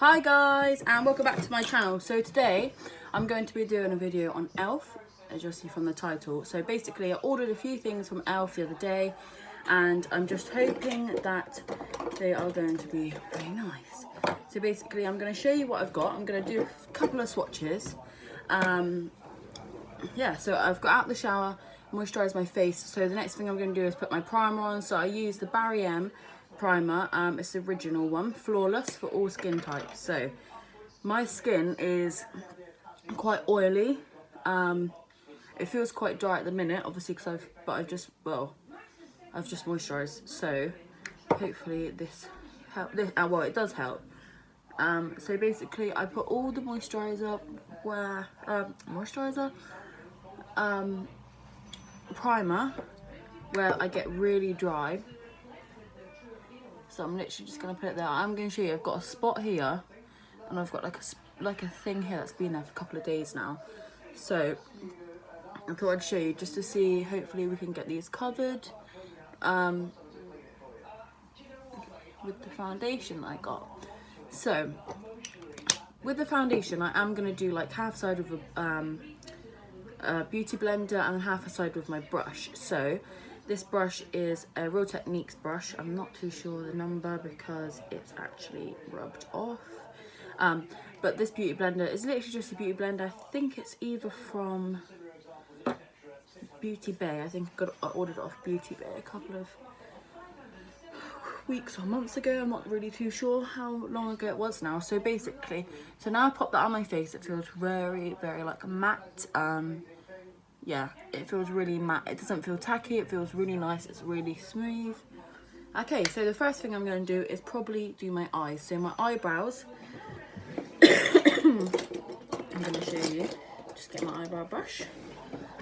Hi guys, and welcome back to my channel. So today I'm going to be doing a video on e.l.f., as you'll see from the title. So basically I ordered a few things from e.l.f. the other day and I'm just hoping that they are going to be very nice. So basically I'm going to show you what I've got. I'm going to do a couple of swatches. Yeah, so I've got out the shower, moisturise my face. So the next thing I'm going to do is put my primer on. So I use the Barry M primer. It's the original one, flawless for all skin types. So my skin is quite oily. It feels quite dry at the minute, obviously, because I've just moisturised. So hopefully this help. Well, it does help. So basically, I put all the moisturiser primer where I get really dry. So I'm literally just gonna put it there. I'm gonna show you. I've got a spot here, and I've got like a thing here that's been there for a couple of days now. So I thought I'd show you just to see. Hopefully we can get these covered with the foundation that I got. So with the foundation, I am gonna do like half side of a beauty blender and then half a side with my brush. So this brush is a Real Techniques brush. I'm not too sure the number because it's actually rubbed off. But this beauty blender is literally just a beauty blender. I think it's either from Beauty Bay. I think I ordered it off Beauty Bay a couple of weeks or months ago. I'm not really too sure how long ago it was now. So basically, so now I pop that on my face. It feels very, very like matte. Yeah, it feels really matte. It doesn't feel tacky. It feels really nice. It's really smooth. Okay, so the first thing I'm going to do is probably do my eyes. So my eyebrows. I'm going to show you. Just get my eyebrow brush.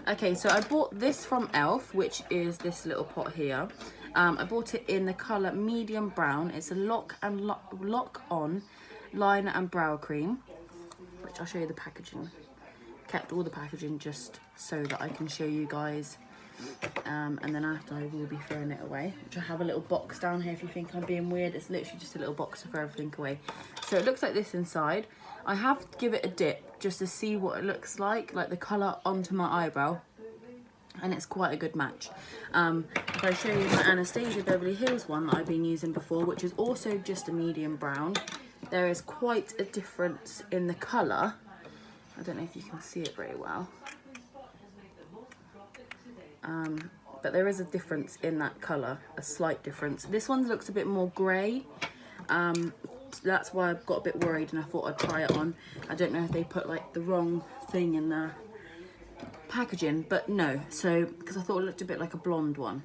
Okay, so I bought this from e.l.f., which is this little pot here. I bought it in the colour medium brown. It's a lock on liner and brow cream, which I'll show you the packaging. Kept all the packaging just so that I can show you guys, and then after I will be throwing it away, which I have a little box down here if you think I'm being weird. It's literally just a little box to throw everything away. So it looks like this inside. I have to give it a dip just to see what it looks like the colour onto my eyebrow, and it's quite a good match. If I show you my Anastasia Beverly Hills one that I've been using before, which is also just a medium brown, there is quite a difference in the colour. I don't know if you can see it very well, but there is a difference in that colour, a slight difference. This one looks a bit more grey, that's why I got a bit worried and I thought I'd try it on. I don't know if they put like the wrong thing in the packaging, but no, so because I thought it looked a bit like a blonde one.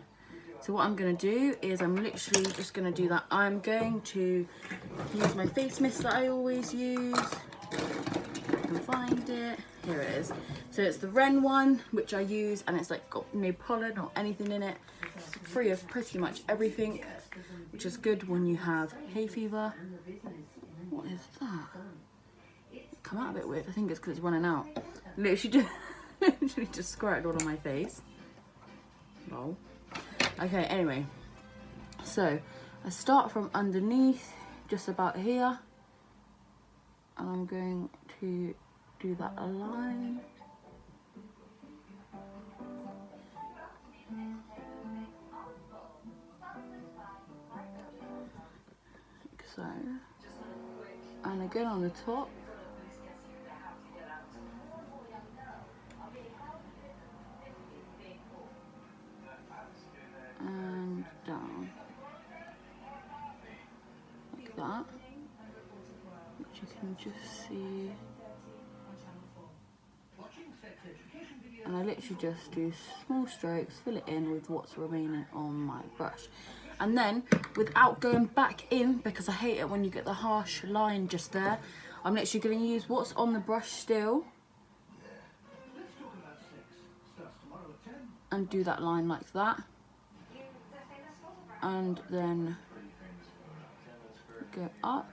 So what I'm going to do is I'm literally just going to do that. I'm going to use my face mist that I always use. I can find it. Here it is. So it's the Ren one, which I use, and it's like got no pollen or anything in it. It's free of pretty much everything, which is good when you have hay fever. What is that? It come out a bit weird. I think it's because it's running out. Literally just squirted all on my face. Lol. Okay, anyway. So I start from underneath, just about here. And I'm going to do that line. Like so. And again on the top. And down. Like that. Which you can just see, and I literally just do small strokes, fill it in with what's remaining on my brush, and then without going back in, because I hate it when you get the harsh line just there, I'm literally going to use what's on the brush still and do that line like that, and then go up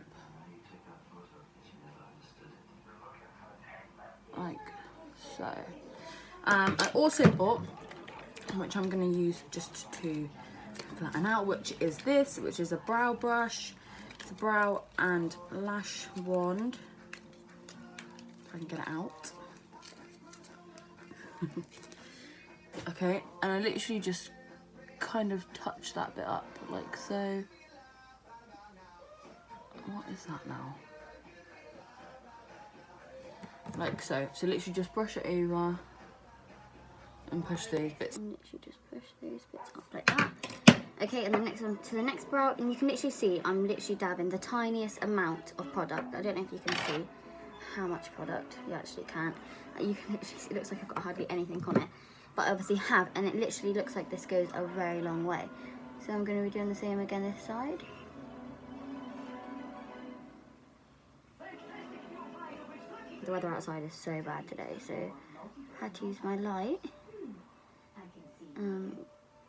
like so. I also bought, which I'm going to use just to flatten out, which is this, which is a brow brush. It's the brow and lash wand. If I can get it out. Okay, and I literally just kind of touch that bit up like so. What is that now? Like so. So literally just brush it over and push those bits. And literally just push those bits up like that. Okay, and then next one to the next brow, and you can literally see I'm literally dabbing the tiniest amount of product. I don't know if you can see how much product. You actually can't. You can literally see, it looks like I've got hardly anything on it, but I obviously have, and it literally looks like this goes a very long way. So I'm going to be doing the same again this side. The weather outside is so bad today, so I had to use my light.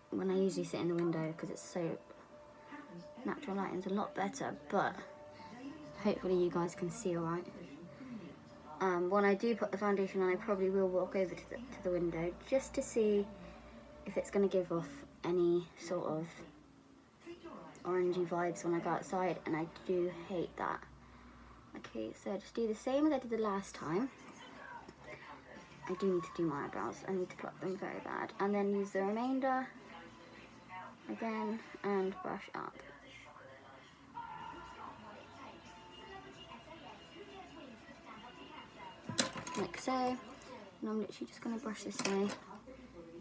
When I usually sit in the window because it's so natural lighting's a lot better, but hopefully you guys can see alright. When I do put the foundation on, I probably will walk over to the window just to see if it's going to give off any sort of orangey vibes when I go outside, and I do hate that. Okay, so just do the same as I did the last time. I do need to do my eyebrows. I need to pluck them very bad. And then use the remainder again and brush up. Like so. And I'm literally just going to brush this way.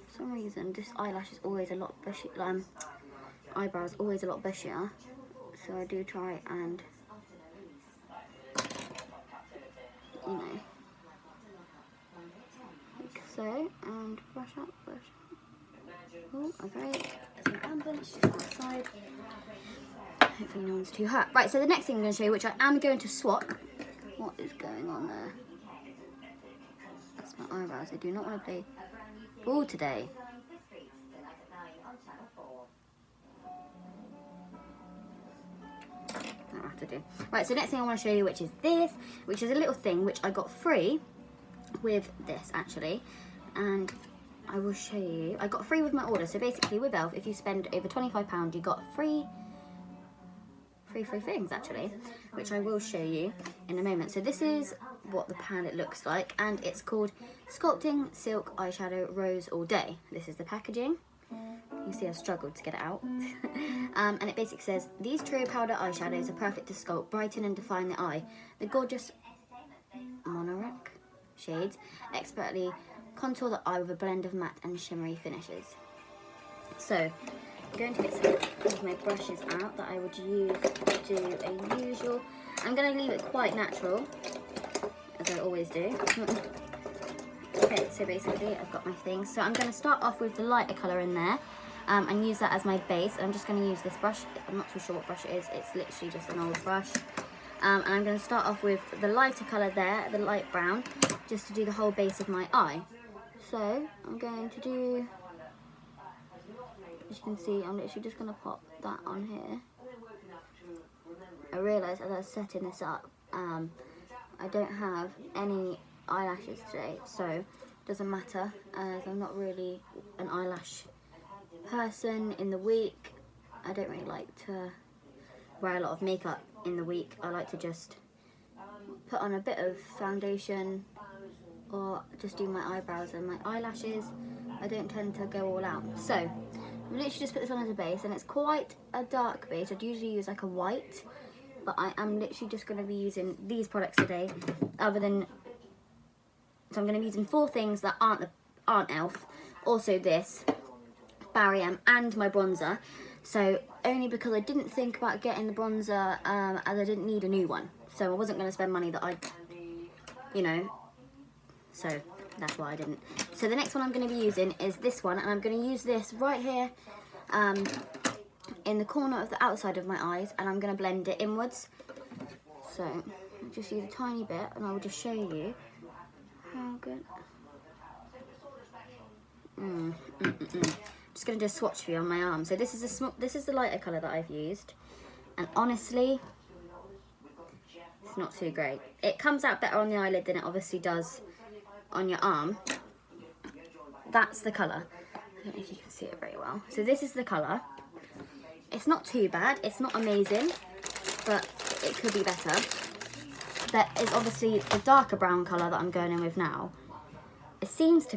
For some reason, this eyelash is always a lot bushy. Eyebrows always a lot bushier. So I do try and, you know, like so, and brush up, brush up. Oh, okay, there's an ambulance just outside. Hopefully no one's too hurt. Right, so the next thing I'm going to show you, which I am going to swap. What is going on there? That's my eyebrows. I do not want to play ball today. I'll have to do. Right, so next thing I want to show you, which is this, which is a little thing which I got free with this actually, and I will show you. I got free with my order. So basically with Elf, if you spend over £25, you got free things actually, which I will show you in a moment. So this is what the palette looks like, and it's called Sculpting Silk Eyeshadow Rose All Day. This is the packaging. You see I've struggled to get it out. And it basically says, these trio powder eyeshadows are perfect to sculpt, brighten and define the eye. The gorgeous monarch shades expertly contour the eye with a blend of matte and shimmery finishes. So I'm going to get some of my brushes out that I would use to do a usual. I'm going to leave it quite natural, as I always do. Okay, so basically I've got my things. So I'm going to start off with the lighter colour in there and use that as my base. I'm just going to use this brush. I'm not too sure what brush it is. It's literally just an old brush. And I'm going to start off with the lighter colour there, the light brown, just to do the whole base of my eye. So I'm going to do, as you can see, I'm literally just going to pop that on here. I realised as I was setting this up, I don't have any eyelashes today, so it doesn't matter as I'm not really an eyelash person in the week. I don't really like to wear a lot of makeup in the week. I like to just put on a bit of foundation or just do my eyebrows and my eyelashes. I don't tend to go all out. So I'm literally just put this on as a base, and it's quite a dark base. I'd usually use like a white, but I am literally just going to be using these products today, other than, so I'm going to be using 4 things that aren't Elf. Also this, Barry M, and my bronzer. So only because I didn't think about getting the bronzer, as I didn't need a new one. So I wasn't going to spend money that I, you know, so that's why I didn't. So the next one I'm going to be using is this one, and I'm going to use this right here in the corner of the outside of my eyes, and I'm going to blend it inwards. So I'll just use a tiny bit, and I will just show you how good. Just going to do a swatch for you on my arm. So this is the lighter colour that I've used, and honestly, it's not too great. It comes out better on the eyelid than it obviously does on your arm. That's the colour. I don't know if you can see it very well. So this is the colour. It's not too bad. It's not amazing, but it could be better. There is obviously the darker brown colour that I'm going in with now. It seems to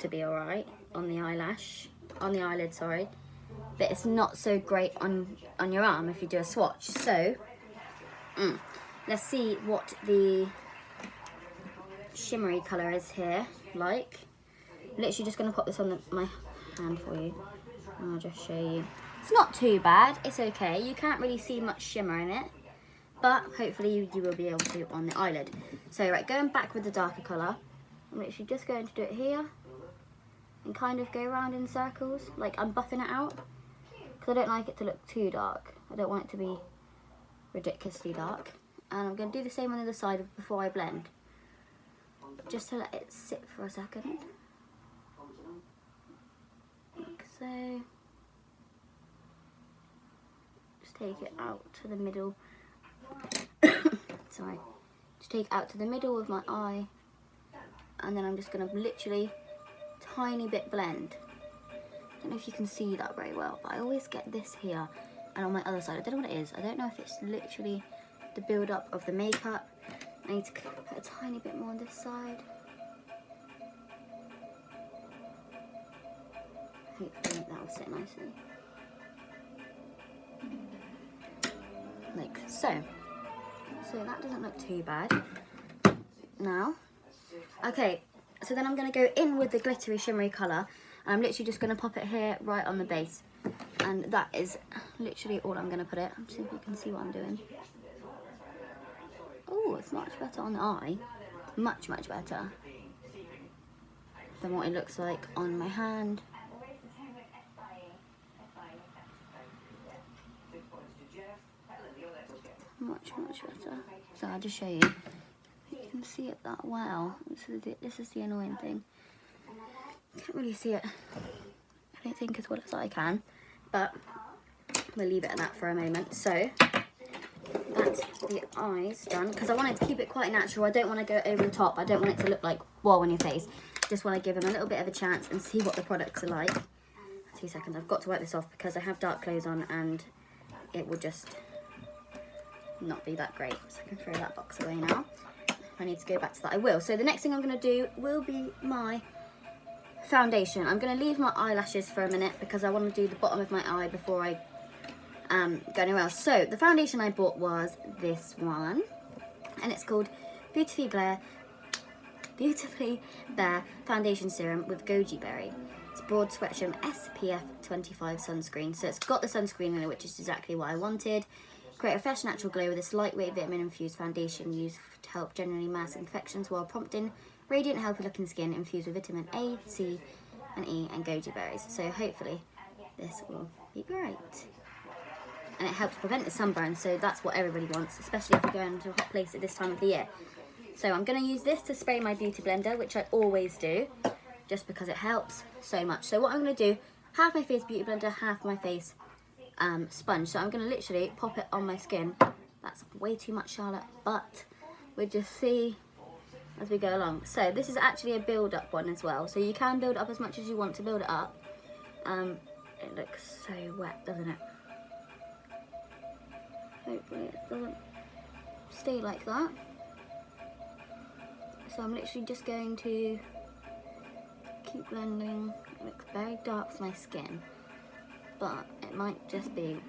be alright on the eyelid, sorry. But it's not so great on your arm if you do a swatch. So, let's see what the shimmery colour is here like. I'm literally just going to pop this on my hand for you. And I'll just show you. It's not too bad. It's okay. You can't really see much shimmer in it. But hopefully you will be able to on the eyelid. So, right, going back with the darker colour. I'm literally just going to do it here. And kind of go around in circles. Like I'm buffing it out. Because I don't like it to look too dark. I don't want it to be ridiculously dark. And I'm going to do the same on the other side before I blend. Just to let it sit for a second. Like so. Just take it out to the middle. Sorry. Just take it out to the middle of my eye. And then I'm just going to literally tiny bit blend. I don't know if you can see that very well, but I always get this here and on my other side. I don't know what it is. I don't know if it's literally the build up of the makeup. I need to put a tiny bit more on this side. Hopefully that will sit nicely. Like so. So that doesn't look too bad. Now, okay, so then I'm going to go in with the glittery shimmery colour. And I'm literally just going to pop it here right on the base. And that is literally all I'm going to put it. See if you can see what I'm doing. Oh, it's much better on the eye. Much, much better than what it looks like on my hand. Much, much better. So I'll just show you. You can see it that well. This is the annoying thing. Can't really see it, I don't think, as well as I can, but we'll leave it at that for a moment. So that's the eyes done, because I wanted to keep it quite natural. I don't want to go over the top. I don't want it to look like wow on your face. Just want to give them a little bit of a chance and see what the products are like. 2 seconds, I've got to wipe this off because I have dark clothes on and it will just not be that great. So I can throw that box away now. If I need to go back to that, I will. So the next thing I'm going to do will be my foundation. I'm going to leave my eyelashes for a minute because I want to do the bottom of my eye before I go anywhere else. So the foundation I bought was this one, and it's called Beautifully Bare Foundation Serum with Goji Berry. It's broad spectrum SPF 25 sunscreen, so it's got the sunscreen in it, which is exactly what I wanted. Create a fresh natural glow with this lightweight vitamin infused foundation used to help generally mask infections while prompting radiant, healthy looking skin infused with vitamin A, C and E and goji berries. So hopefully this will be great. And it helps prevent the sunburn, so that's what everybody wants, especially if you're going to a hot place at this time of the year. So I'm going to use this to spray my beauty blender, which I always do, just because it helps so much. So what I'm going to do, half my face beauty blender, half my face sponge. So I'm going to literally pop it on my skin. That's way too much, Charlotte, but we'll just see as we go along. So this is actually a build up one as well, so you can build up as much as you want to build it up. It looks so wet, doesn't it? Hopefully it doesn't stay like that. So I'm literally just going to keep blending. It looks very dark for my skin, but it might just be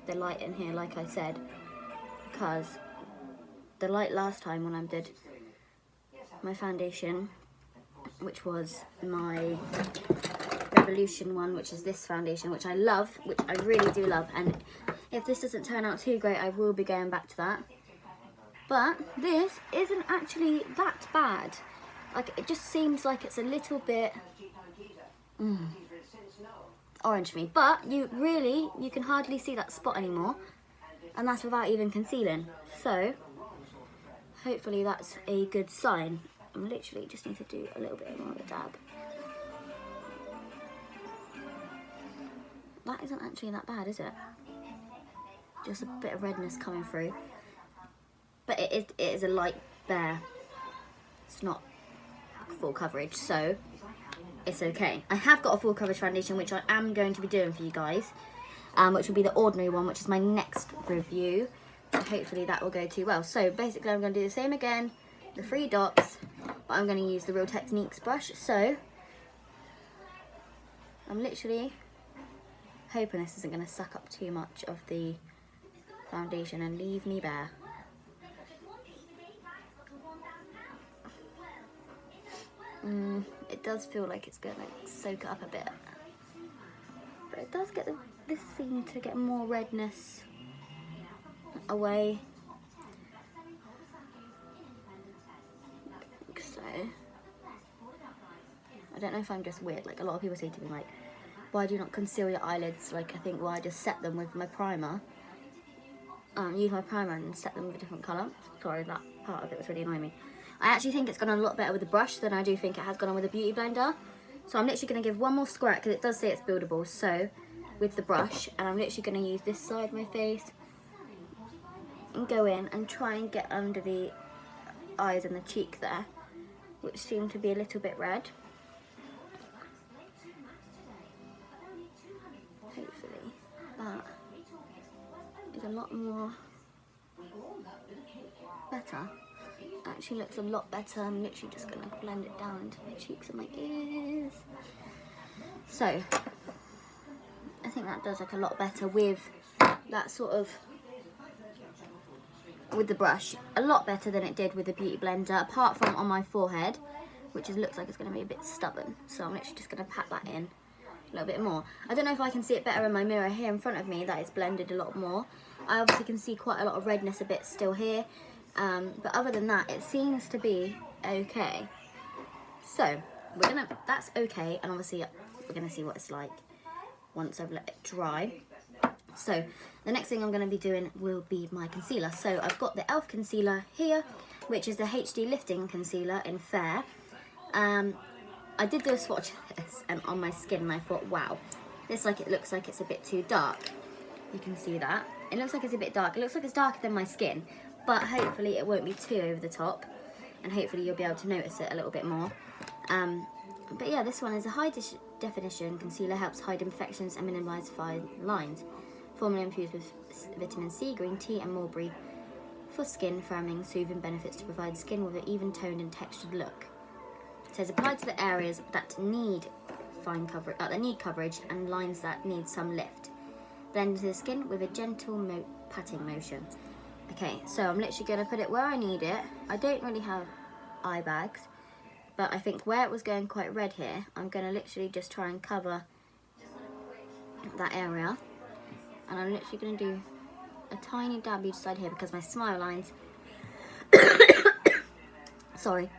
the light in here, like I said, because the light last time when I did my foundation, which was my Revolution one, which is this foundation, which I love, which I really do love, and if this doesn't turn out too great, I will be going back to that. But this isn't actually that bad. Like, it just seems like it's a little bit orange for me, but you can hardly see that spot anymore, and that's without even concealing. So hopefully that's a good sign. I literally just need to do a little bit more of a dab. That isn't actually that bad, is it? Just a bit of redness coming through. But it is a light bare. It's not full coverage, so it's okay. I have got a full coverage foundation, which I am going to be doing for you guys. which will be the ordinary one, which is my next review. So hopefully that will go too well. So basically I'm going to do the same again, the 3 dots, but I'm going to use the Real Techniques brush. So I'm literally hoping this isn't going to suck up too much of the foundation and leave me bare. It does feel like it's going to soak it up a bit, but it does get this seem to get more redness away. So I don't know if I'm just weird. Like, a lot of people say to me, like, why do you not conceal your eyelids? Like, I think, well, I just set them with my primer. Use my primer and set them with a different colour. Sorry, that part of it was really annoying me. I actually think it's gone on a lot better with the brush than I do think it has gone on with a beauty blender. So I'm literally going to give one more squirt, because it does say it's buildable. So with the brush, and I'm literally going to use this side of my face and go in and try and get under the eyes and the cheek there, which seem to be a little bit red. Hopefully that is a lot more better. Actually looks a lot better. I'm literally just going to blend it down into my cheeks and my ears. So I think that does look a lot better with that sort of, with the brush, a lot better than it did with the beauty blender, apart from on my forehead, which looks like it's going to be a bit stubborn. So I'm literally just going to pat that in a little bit more. I don't know if I can see it better in my mirror here in front of me, that it's blended a lot more. I obviously can see quite a lot of redness a bit still here, but other than that it seems to be okay. So that's okay, and obviously we're gonna see what it's like once I've let it dry. So the next thing I'm going to be doing will be my concealer. So I've got the e.l.f. concealer here, which is the HD Lifting Concealer in Fair. I did do a swatch of this and on my skin, and I thought, wow, this it looks like it's a bit too dark. You can see that. It looks like it's a bit dark. It looks like it's darker than my skin, but hopefully it won't be too over the top, and hopefully you'll be able to notice it a little bit more. But yeah, this one is a high definition concealer, helps hide imperfections and minimise fine lines. Formula infused with vitamin C, green tea and mulberry for skin firming, soothing benefits to provide skin with an even toned and textured look. It says apply to the areas that need fine coverage, coverage, and lines that need some lift. Blend into the skin with a gentle patting motion. Okay, so I'm literally going to put it where I need it. I don't really have eye bags, but I think where it was going quite red here, I'm going to literally just try and cover that area. And I'm literally going to do a tiny dab each side here, because my smile lines sorry,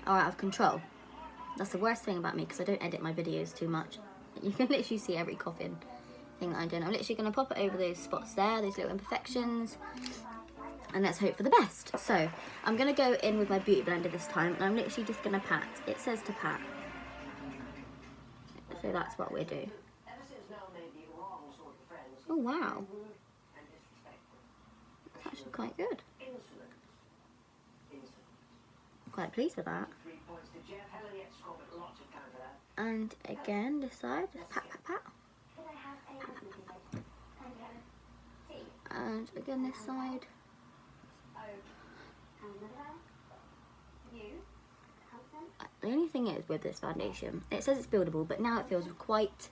are out of control. That's the worst thing about me, because I don't edit my videos too much. You can literally see every coughing thing that I'm doing. I'm literally going to pop it over those spots there, those little imperfections, and let's hope for the best. So I'm going to go in with my beauty blender this time, and I'm literally just going to pat. It says to pat, so that's what we do. Oh wow, that's actually quite good. I'm quite pleased with that. And again, this side, just pat, pat, pat. And again, this side. The only thing is with this foundation, it says it's buildable, but now it feels quite,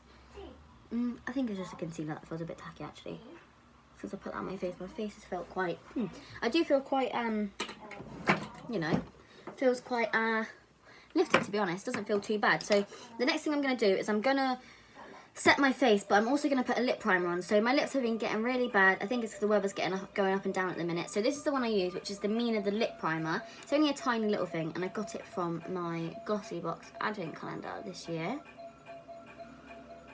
I think it's just a concealer that feels a bit tacky actually. Since I put that on my face has felt quite, I do feel quite, you know, feels quite lifted, to be honest. Doesn't feel too bad. So the next thing I'm going to do is I'm going to set my face, but I'm also going to put a lip primer on. So my lips have been getting really bad. I think it's because the weather's going up and down at the minute. So this is the one I use, which is the Mina the lip primer. It's only a tiny little thing, and I got it from my Glossy Box advent calendar this year.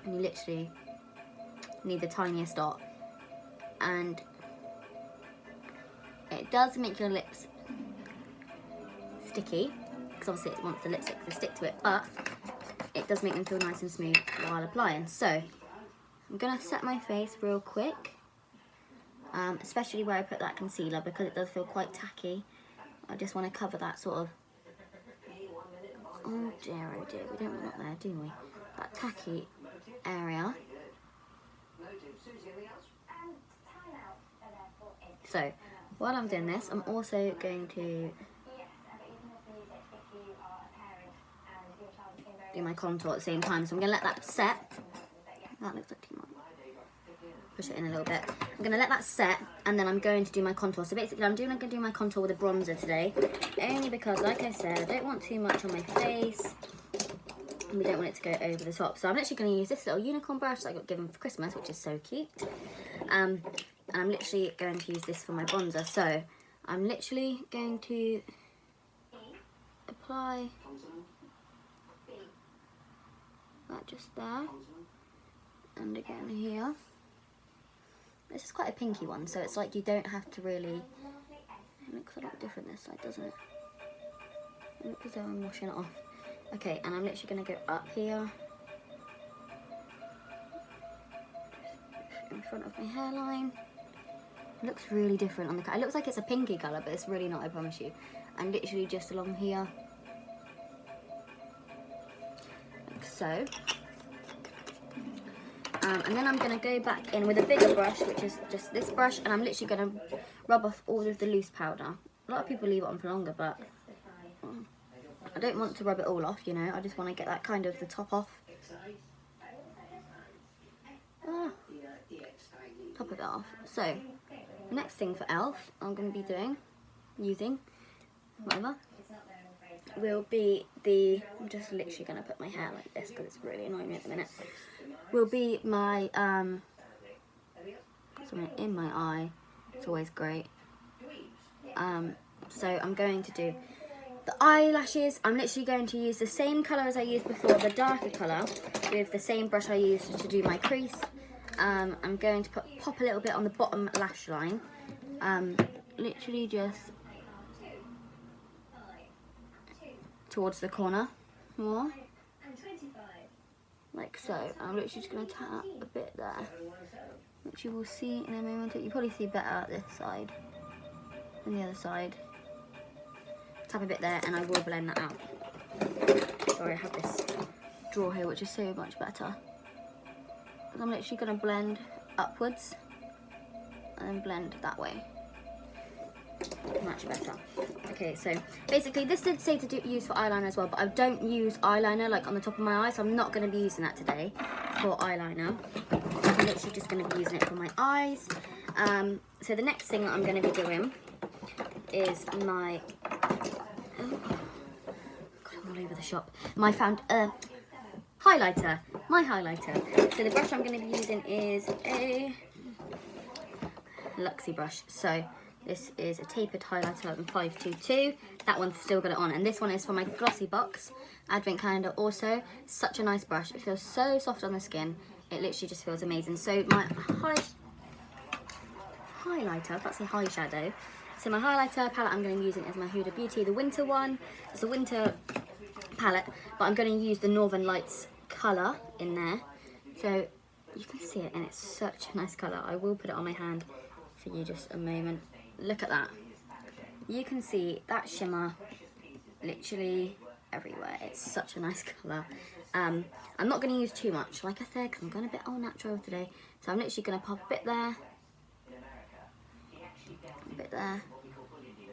And you literally need the tiniest dot, and it does make your lips sticky, because obviously it wants the lipstick to stick to it, but it does make them feel nice and smooth while applying. So I'm going to set my face real quick, especially where I put that concealer, because it does feel quite tacky. I just want to cover that sort of, oh dear, we don't want that there, do we? That tacky area. So while I'm doing this, I'm also going to do my contour at the same time. So I'm going to let that set. That looks like too much. Push it in a little bit. I'm going to let that set, and then I'm going to do my contour. So basically I'm going to do my contour with a bronzer today, only because, like I said, I don't want too much on my face, and we don't want it to go over the top. So I'm literally going to use this little unicorn brush that I got given for Christmas, which is so cute. And I'm literally going to use this for my bronzer. So I'm literally going to apply that just there, and again here. This is quite a pinky one, so it's like you don't have to really. It looks a lot different this side, doesn't it? It looks as though I'm washing it off. Okay, and I'm literally going to go up here, in front of my hairline. It looks really different on the colour. It looks like it's a pinky colour, but it's really not, I promise you. And literally just along here, like so. And then I'm going to go back in with a bigger brush, which is just this brush, and I'm literally going to rub off all of the loose powder. A lot of people leave it on for longer, but I don't want to rub it all off, you know. I just want to get that kind of the top off. Top of it off. So, the next thing for e.l.f. I'm going to be using, whatever, will be I'm just literally going to put my hair like this because it's really annoying me at the minute. Will be my, something in my eye. It's always great. So I'm going to do the eyelashes. I'm literally going to use the same colour as I used before, the darker colour, with the same brush I used to do my crease. I'm going to pop a little bit on the bottom lash line. Literally just towards the corner more. Like so. I'm literally just going to tap a bit there, which you will see in a moment. You probably see better at this side than the other side. Tap a bit there, and I will blend that out. Sorry, I have this drawer here, which is so much better. I'm literally going to blend upwards and then blend that way. Much better. Okay, so basically this did say to use for eyeliner as well, but I don't use eyeliner like on the top of my eye, so I'm not going to be using that today for eyeliner. I'm literally just going to be using it for my eyes. So the next thing that I'm going to be doing is my God, I'm all over the shop. My highlighter. My highlighter. So the brush I'm going to be using is a Luxie brush. So this is a tapered highlighter in 522. That one's still got it on. And this one is for my Glossy Box Advent Calendar also. Such a nice brush. It feels so soft on the skin. It literally just feels amazing. So my highlighter, that's the eyeshadow. So my highlighter palette I'm going to be using is my Huda Beauty, the winter one. It's a winter palette, but I'm going to use the Northern Lights colour in there. So you can see it, and it's such a nice colour. I will put it on my hand for you just a moment. Look at that. You can see that shimmer literally everywhere. It's such a nice colour. I'm not going to use too much, like I said, because I'm going a bit all natural today. So I'm literally going to pop a bit there, a bit there,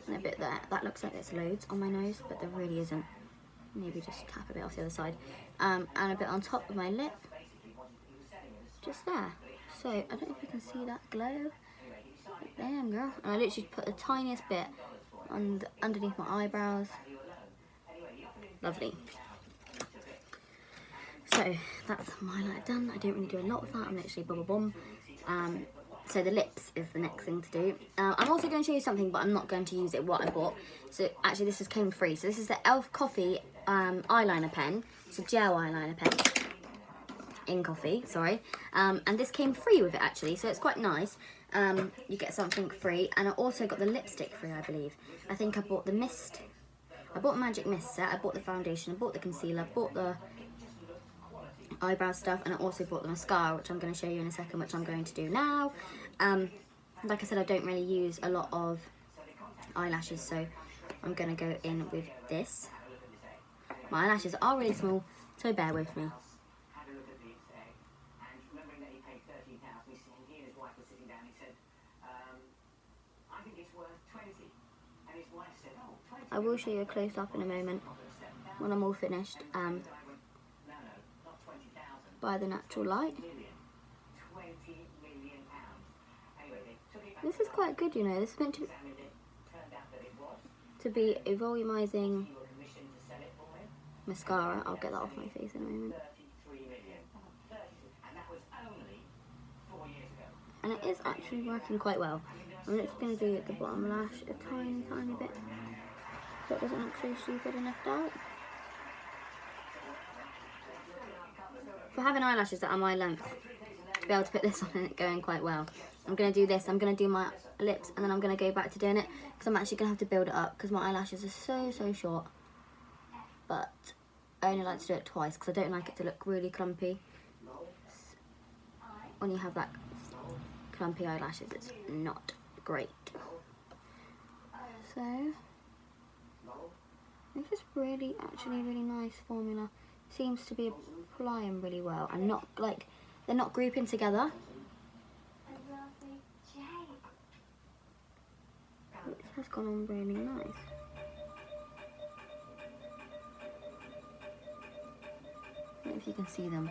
and a bit there. That looks like there's loads on my nose, but there really isn't. Maybe just tap a bit off the other side. And a bit on top of my lip. Just there. So, I don't know if you can see that glow. Damn, girl. And I literally put the tiniest bit underneath my eyebrows. Lovely. So, that's my highlight done. I don't really do a lot with that. I'm literally boom, boom, boom. So the lips is the next thing to do. I'm also going to show you something, but I'm not going to use it, what I bought. So actually this just came free. So this is the e.l.f. Coffee eyeliner pen. It's a gel eyeliner pen. In coffee, sorry. And this came free with it actually, so it's quite nice. You get something free. And I also got the lipstick free, I believe. I think I bought the mist. I bought a magic mist set. I bought the foundation. I bought the concealer. I bought the eyebrow stuff, and I also bought the mascara, which I'm going to show you in a second, which I'm going to do now. Like I said, I don't really use a lot of eyelashes, so I'm going to go in with this. My eyelashes are really small, so bear with me. I will show you a close-up in a moment when I'm all finished by the natural light. This is quite good, you know. This is meant to be a volumizing mascara. I'll get that off my face in a moment. And it is actually working quite well. I'm just going to do the bottom lash a tiny, tiny bit so it doesn't look so stupid and left out. For having eyelashes that are my length, to be able to put this on and it going quite well, I'm going to do this. I'm going to do my lips and then I'm going to go back to doing it because I'm actually going to have to build it up because my eyelashes are so, so short. But I only like to do it twice because I don't like it to look really clumpy. When you have like clumpy eyelashes, it's not great. So this is really, actually really nice formula. Seems to be applying really well and not like, they're not grouping together. It has gone on really nice. I don't know if you can see them.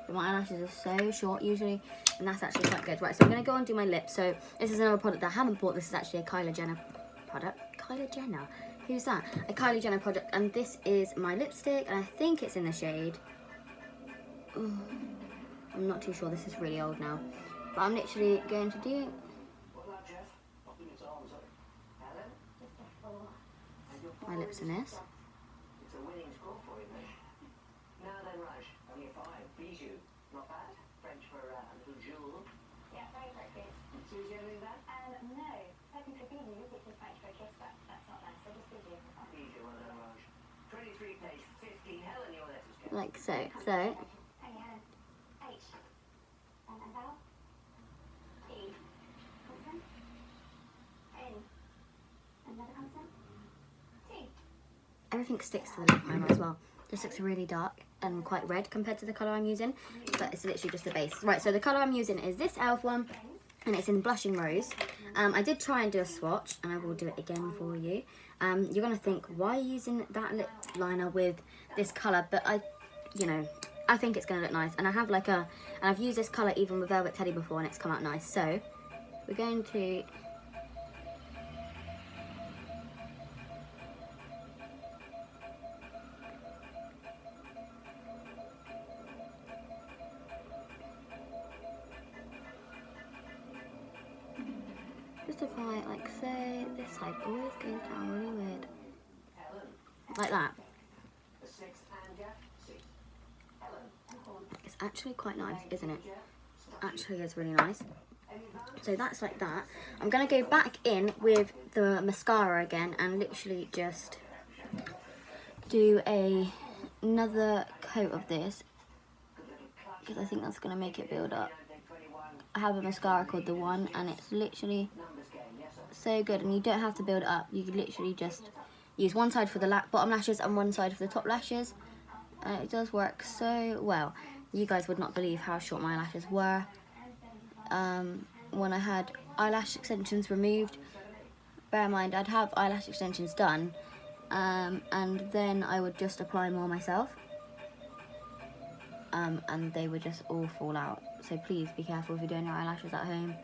But my eyelashes are so short usually, and that's actually quite good. Right, so I'm going to go and do my lips. So this is another product that I haven't bought. This is actually a Kylie Jenner product. Kylie Jenner? Who's that? A Kylie Jenner product, and this is my lipstick, and I think it's in the shade. Ooh, I'm not too sure. This is really old now. But I'm literally going to do my lips in this. Like so. So everything sticks to the lip primer as well. This looks really dark and quite red compared to the colour I'm using, but it's literally just the base. Right, so the colour I'm using is this e.l.f. one, and it's in Blushing Rose. I did try and do a swatch, and I will do it again for you. You're going to think, why are you using that lip liner with this colour? But I think it's going to look nice. And I have like and I've used this colour even with Velvet Teddy before, and it's come out nice. So we're going to just apply it like so. This side always goes down really weird. Like that. It's actually quite nice, isn't it? Actually is really nice. So that's like that. I'm going to go back in with the mascara again and literally just do another coat of this because I think that's going to make it build up. I have a mascara called The One, and it's literally so good, and you don't have to build it up. You can literally just use one side for the bottom lashes and one side for the top lashes, and it does work so well. You guys would not believe how short my lashes were when I had eyelash extensions removed. Bear in mind, I'd have eyelash extensions done, and then I would just apply more myself, and they would just all fall out. So please be careful if you're doing your eyelashes at home.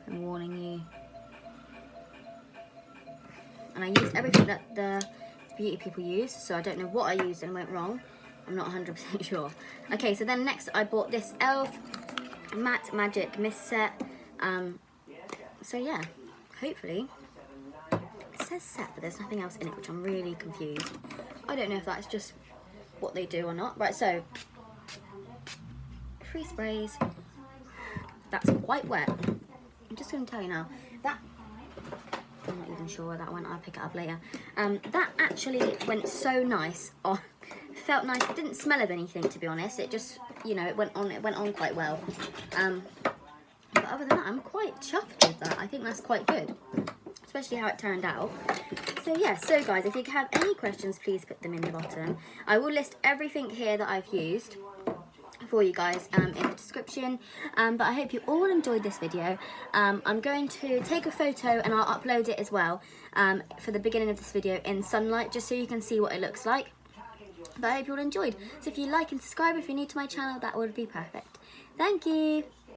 I'm warning you. And I used everything that the beauty people use, so I don't know what I used and went wrong. I'm not 100% sure. Okay, so then next I bought this e.l.f. Matte Magic Mist Set. So yeah, hopefully. It says set, but there's nothing else in it, which I'm really confused. I don't know if that's just what they do or not. Right, so 3 sprays. That's quite wet. I'm just going to tell you now that I'm not even sure where that went. I'll pick it up later. That actually went so nice. Oh, felt nice. It didn't smell of anything, to be honest. It just, it went on quite well. But other than that, I'm quite chuffed with that. I think that's quite good, especially how it turned out. So yeah, so guys, if you have any questions, please put them in the bottom. I will list everything here that I've used for you guys in the description. But I hope you all enjoyed this video. I'm going to take a photo and I'll upload it as well for the beginning of this video in sunlight, just so you can see what it looks like. But I hope you all enjoyed. So if you like and subscribe if you're new to my channel, that would be perfect. Thank you.